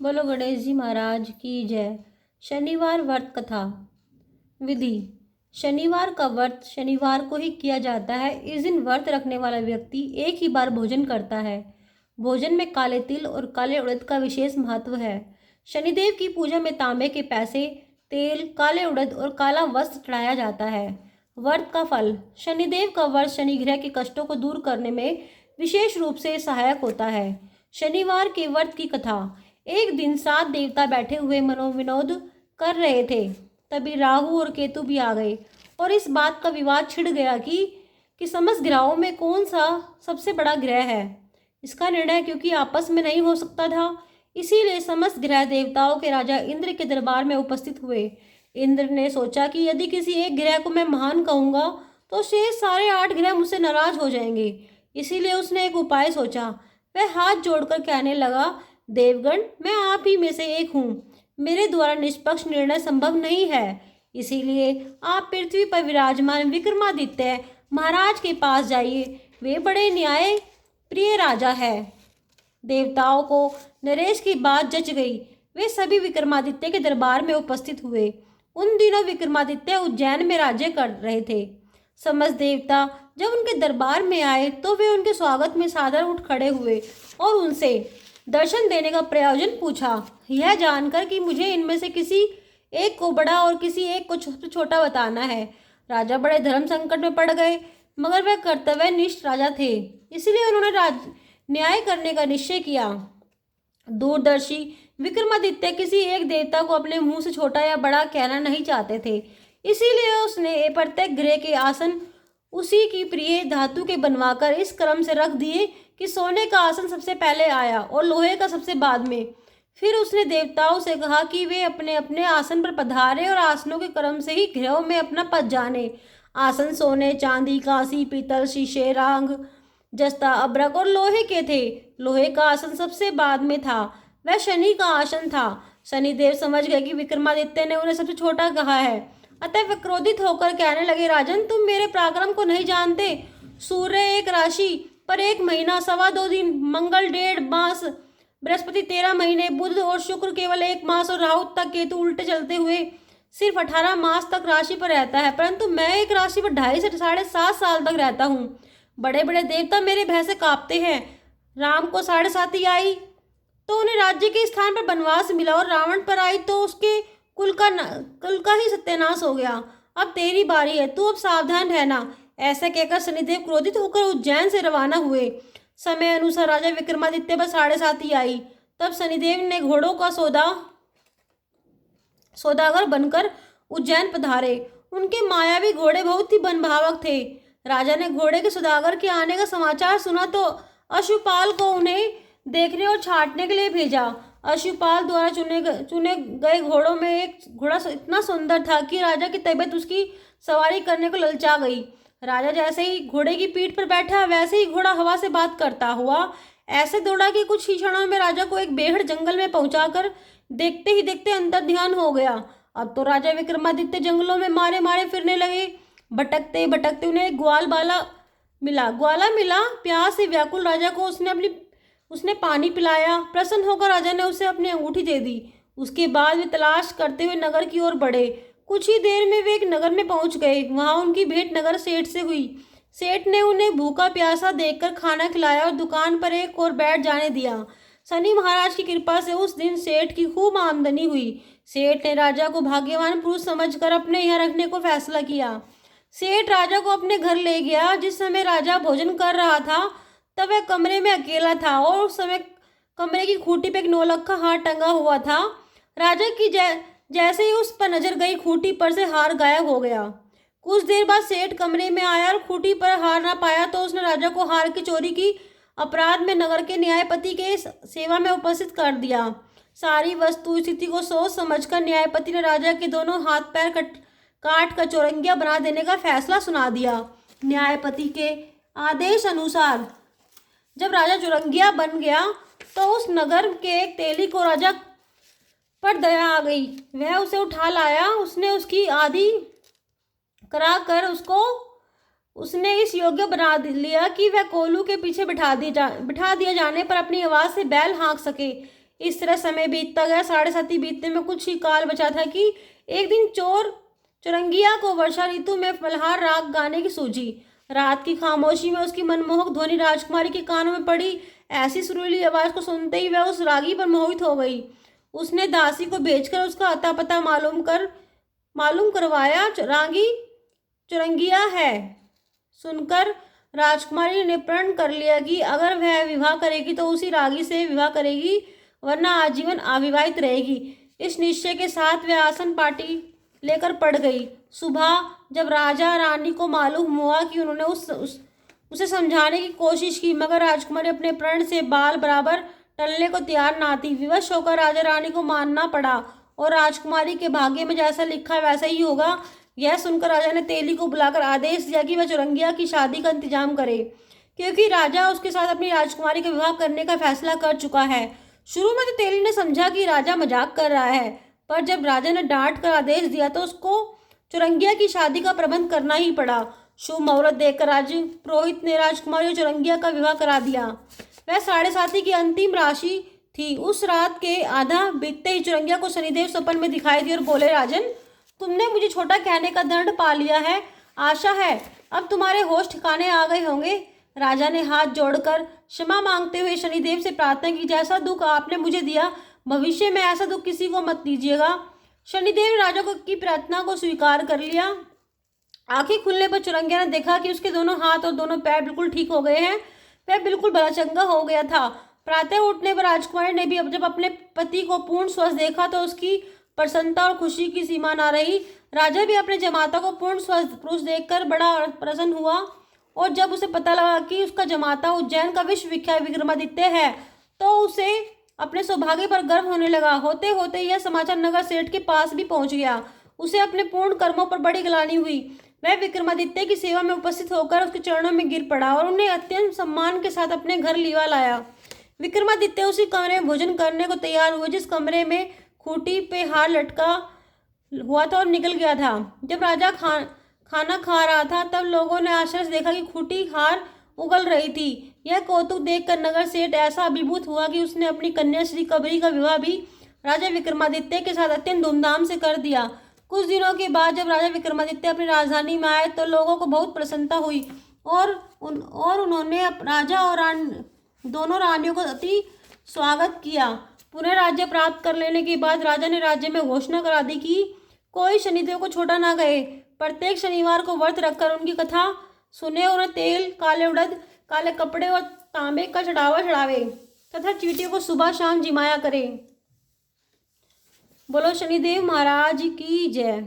बोलो गणेश जी महाराज की जय। शनिवार व्रत कथा। विधि। शनिवार का व्रत शनिवार को ही किया जाता है। इस दिन व्रत रखने वाला व्यक्ति एक ही बार भोजन करता है। भोजन में काले तिल और काले उड़द का विशेष महत्व है। शनिदेव की पूजा में तांबे के पैसे, तेल, काले उड़द और काला वस्त्र चढ़ाया जाता है। व्रत का फल। शनिदेव का व्रत शनि ग्रह के कष्टों को दूर करने में विशेष रूप से सहायक होता है। शनिवार के व्रत की कथा। एक दिन 7 देवता बैठे हुए मनोविनोद कर रहे थे। तभी राहु और केतु भी आ गए और इस बात का विवाद छिड़ गया कि समस्त ग्रहों में कौन सा सबसे बड़ा ग्रह है। इसका निर्णय क्योंकि आपस में नहीं हो सकता था, इसीलिए समस्त ग्रह देवताओं के राजा इंद्र के दरबार में उपस्थित हुए। इंद्र ने सोचा कि यदि किसी एक ग्रह को मैं महान कहूँगा तो शेष सारे 8 ग्रह मुझसे नाराज हो जाएंगे। इसीलिए उसने एक उपाय सोचा। वह हाथ जोड़कर कहने लगा, देवगण, मैं आप ही में से एक हूँ। मेरे द्वारा निष्पक्ष निर्णय संभव नहीं है, इसीलिए आप पृथ्वी पर विराजमान विक्रमादित्य महाराज के पास जाइए। वे बड़े न्याय प्रिय राजा है। देवताओं को नरेश की बात जच गई। वे सभी विक्रमादित्य के दरबार में उपस्थित हुए। उन दिनों विक्रमादित्य उज्जैन में राज्य कर रहे थे। समस्त देवता जब उनके दरबार में आए तो वे उनके स्वागत में सादर उठ खड़े हुए और उनसे दर्शन देने का प्रयोजन पूछा, यह जानकर कि मुझे इनमें से किसी एक को बड़ा और किसी एक को छोटा बताना है। राजा बड़े धर्म संकट में पड़ गए, मगर वह कर्तव्यनिष्ठ राजा थे, इसलिए उन्होंने न्याय करने का निश्चय किया। दूरदर्शी विक्रमादित्य किसी एक देवता को अपने मुंह से छोटा या बड़ा कहना नहीं चाहते थे, इसीलिए उसने प्रत्येक ग्रह के आसन उसी की प्रिय धातु के बनवाकर इस क्रम से रख दिए कि सोने का आसन सबसे पहले आया और लोहे का सबसे बाद में। फिर उसने देवताओं से कहा कि वे अपने अपने आसन पर पधारे और आसनों के क्रम से ही ग्रहों में अपना पद जाने। आसन सोने, चांदी, कांसी, पीतल, शीशे, रांग, जस्ता, अब्रक और लोहे के थे। लोहे का आसन सबसे बाद में था, वह शनि का आसन था। शनिदेव समझ गए कि विक्रमादित्य ने उन्हें सबसे छोटा कहा है, अतः वे क्रोधित होकर कहने लगे, राजन, तुम मेरे पराक्रम को नहीं जानते। सूर्य एक राशि पर 1 महीना 2.25 दिन, मंगल 1.5 मास, बृहस्पति 13 महीने, बुध और शुक्र केवल 1 मास और राहु तक केतु उल्टे चलते हुए सिर्फ 18 मास तक राशि पर रहता है, परंतु मैं एक राशि पर 2.5 से 7.5 साल तक रहता हूँ। बड़े बड़े देवता मेरे भय से कांपते हैं। राम को 7.5 आई तो उन्हें राज्य के स्थान पर वनवास मिला, और रावण पर आई तो उसके कुल का ही सत्यानाश हो गया। अब तेरी बारी है, तू अब सावधान रहना। ऐसा कहकर शनिदेव क्रोधित होकर उज्जैन से रवाना हुए। समय अनुसार राजा विक्रमादित्य पर 7.5 आई। तब शनिदेव ने घोड़ों का सौदागर बनकर उज्जैन पधारे। उनके मायावी घोड़े बहुत ही मनभावक थे। राजा ने घोड़े के सौदागर के आने का समाचार सुना तो अश्वपाल को उन्हें देखने और छांटने के लिए भेजा। अश्वपाल द्वारा चुने गए घोड़ों में एक घोड़ा इतना सुंदर था कि राजा की तबीयत उसकी सवारी करने को ललचा गई। राजा जैसे ही घोड़े की पीठ पर बैठा, वैसे ही घोड़ा हवा से बात करता हुआ ऐसे दौड़ा कि कुछ ही क्षणों में राजा को एक बेहद जंगल में पहुंचाकर देखते ही देखते अंतर ध्यान हो गया। अब तो राजा विक्रमादित्य जंगलों में मारे मारे फिरने लगे। भटकते भटकते उन्हें एक ग्वाला मिला। प्यास से व्याकुल राजा को उसने पानी पिलाया। प्रसन्न होकर राजा ने उसे अपनी अंगूठी दे दी। उसके बाद वे तलाश करते हुए नगर की ओर बढ़े। कुछ ही देर में वे एक नगर में पहुंच गए। वहां उनकी भेंट नगर सेठ से हुई। सेठ ने उन्हें भूखा प्यासा देखकर खाना खिलाया और दुकान पर एक और बैठ जाने दिया। शनि महाराज की कृपा से उस दिन सेठ की खूब आमदनी हुई। सेठ ने राजा को भाग्यवान पुरुष समझकर अपने यहाँ रखने को फैसला किया। सेठ राजा को अपने घर ले गया। जिस समय राजा भोजन कर रहा था तब वह कमरे में अकेला था और उस समय कमरे की खूंटी पे एक नौलखा हार टंगा हुआ था। राजा की जैसे ही उस पर नजर गई, खूंटी पर से हार गायब हो गया। कुछ देर बाद सेठ कमरे में आया और खूंटी पर हार ना पाया तो उसने राजा को हार की चोरी की अपराध में नगर के न्यायपति के सेवा में उपस्थित कर दिया। सारी वस्तु स्थिति को सोच समझकर न्यायपति ने राजा के दोनों हाथ पैर काट कर चौरंगिया बना देने का फैसला सुना दिया। न्यायपति के आदेश अनुसार जब राजा चौरंगिया बन गया तो उस नगर के एक तेली को राजा पर दया आ गई। वह उसे उठा लाया। उसने उसकी आधी करा कर उसने इस योग्य बना लिया कि वह कोलू के पीछे बिठा दिया जाने पर अपनी आवाज़ से बैल हाँक सके। इस तरह समय बीतता गया। 7:30 बीतने में कुछ ही काल बचा था कि एक दिन चोर चुरंगिया को वर्षा ऋतु में मल्हार राग गाने की सूझी। रात की खामोशी में उसकी मनमोहक ध्वनि राजकुमारी के कानों में पड़ी। ऐसी सुरीली आवाज को सुनते ही वह उस रागी पर मोहित हो गई। उसने दासी को भेजकर उसका अता पता मालूम करवाया। रागी चुरंगिया है। सुनकर राजकुमारी ने प्रण कर लिया कि अगर वह विवाह करेगी तो उसी रागी से विवाह करेगी, वरना आजीवन अविवाहित रहेगी। इस निश्चय के साथ वह आसन पाटी लेकर पड़ गई। सुबह जब राजा रानी को मालूम हुआ कि उन्होंने उसे समझाने की कोशिश की, मगर राजकुमारी अपने प्रण से बाल बराबर टलने को तैयार ना थी। विवश होकर राजा रानी को मानना पड़ा और राजकुमारी के भाग्य में जैसा लिखा वैसा ही होगा। यह सुनकर राजा ने तेली को बुलाकर आदेश दिया कि वह चुरंगिया की शादी का इंतजाम करे, क्योंकि राजा उसके साथ अपनी राजकुमारी का विवाह करने का फैसला कर चुका है। शुरू में तो तेली ने समझा कि राजा मजाक कर रहा है, पर जब राजा ने डांट कर आदेश दिया तो उसको चुरंगिया की शादी का प्रबंध करना ही पड़ा। शुभ मुहूर्त देखकर राज पुरोहित ने राजकुमारी और चुरंगिया का विवाह करा दिया। वह 7:30 की अंतिम राशि थी। उस रात के आधा बीतते ही चुरंगिया को शनिदेव सपन में दिखाई दिए और बोले, राजन, तुमने मुझे छोटा कहने का दंड पा लिया है। आशा है अब तुम्हारे होश ठिकाने आ गए होंगे। राजा ने हाथ जोड़कर क्षमा मांगते हुए शनिदेव से प्रार्थना की, जैसा दुख आपने मुझे दिया भविष्य में ऐसा दुख किसी को मत दीजिएगा। शनिदेव ने राजा की प्रार्थना को स्वीकार कर लिया। आंखें खुलने पर चुरंगिया ने देखा कि उसके दोनों हाथ और दोनों पैर बिल्कुल ठीक हो गए हैं। वह बिल्कुल भलाचंगा हो गया था। प्रातः उठने पर राजकुमारी ने भी जब अपने पति को पूर्ण स्वस्थ देखा तो उसकी प्रसन्नता और खुशी की सीमा ना रही। राजा भी अपने जमाता को पूर्ण स्वस्थ पुरुष देखकर बड़ा प्रसन्न हुआ, और जब उसे पता लगा कि उसका जमाता उज्जैन का विश्व विख्यात विक्रमादित्य है तो उसे अपने सौभाग्य पर गर्व होने लगा। होते होते यह समाचार नगर सेठ के पास भी पहुंच गया। उसे अपने पूर्ण कर्मों पर बड़ी ग्लानि हुई। वह विक्रमादित्य की सेवा में उपस्थित होकर उसके चरणों में गिर पड़ा और उन्हें अत्यंत सम्मान के साथ अपने घर लिवा लाया। विक्रमादित्य उसी कमरे में भोजन करने को तैयार हुए जिस कमरे में खूंटी पे हार लटका हुआ था और निकल गया था। जब राजा खाना खा रहा था तब लोगों ने आश्चर्य से देखा कि खूंटी हार उगल रही थी। यह कौतुक देखकर नगर सेठ ऐसा अभिभूत हुआ कि उसने अपनी कन्या श्री कबरी का विवाह भी राजा विक्रमादित्य के साथ अत्यंत धूमधाम से कर दिया। कुछ दिनों के बाद जब राजा विक्रमादित्य अपनी राजधानी में आए तो लोगों को बहुत प्रसन्नता हुई और उन्होंने राजा और दोनों रानियों को अति स्वागत किया। पुनः राज्य प्राप्त कर लेने के बाद राजा ने राज्य में घोषणा करा दी कि कोई शनिदेव को छोड़ा ना गए। प्रत्येक शनिवार को व्रत रखकर उनकी कथा सुने और तेल, काले उड़द, काले कपड़े और तांबे का चढ़ावा चढ़ावे तथा चींटियों को सुबह शाम जिमाया करे। बोलो शनिदेव महाराज की जय।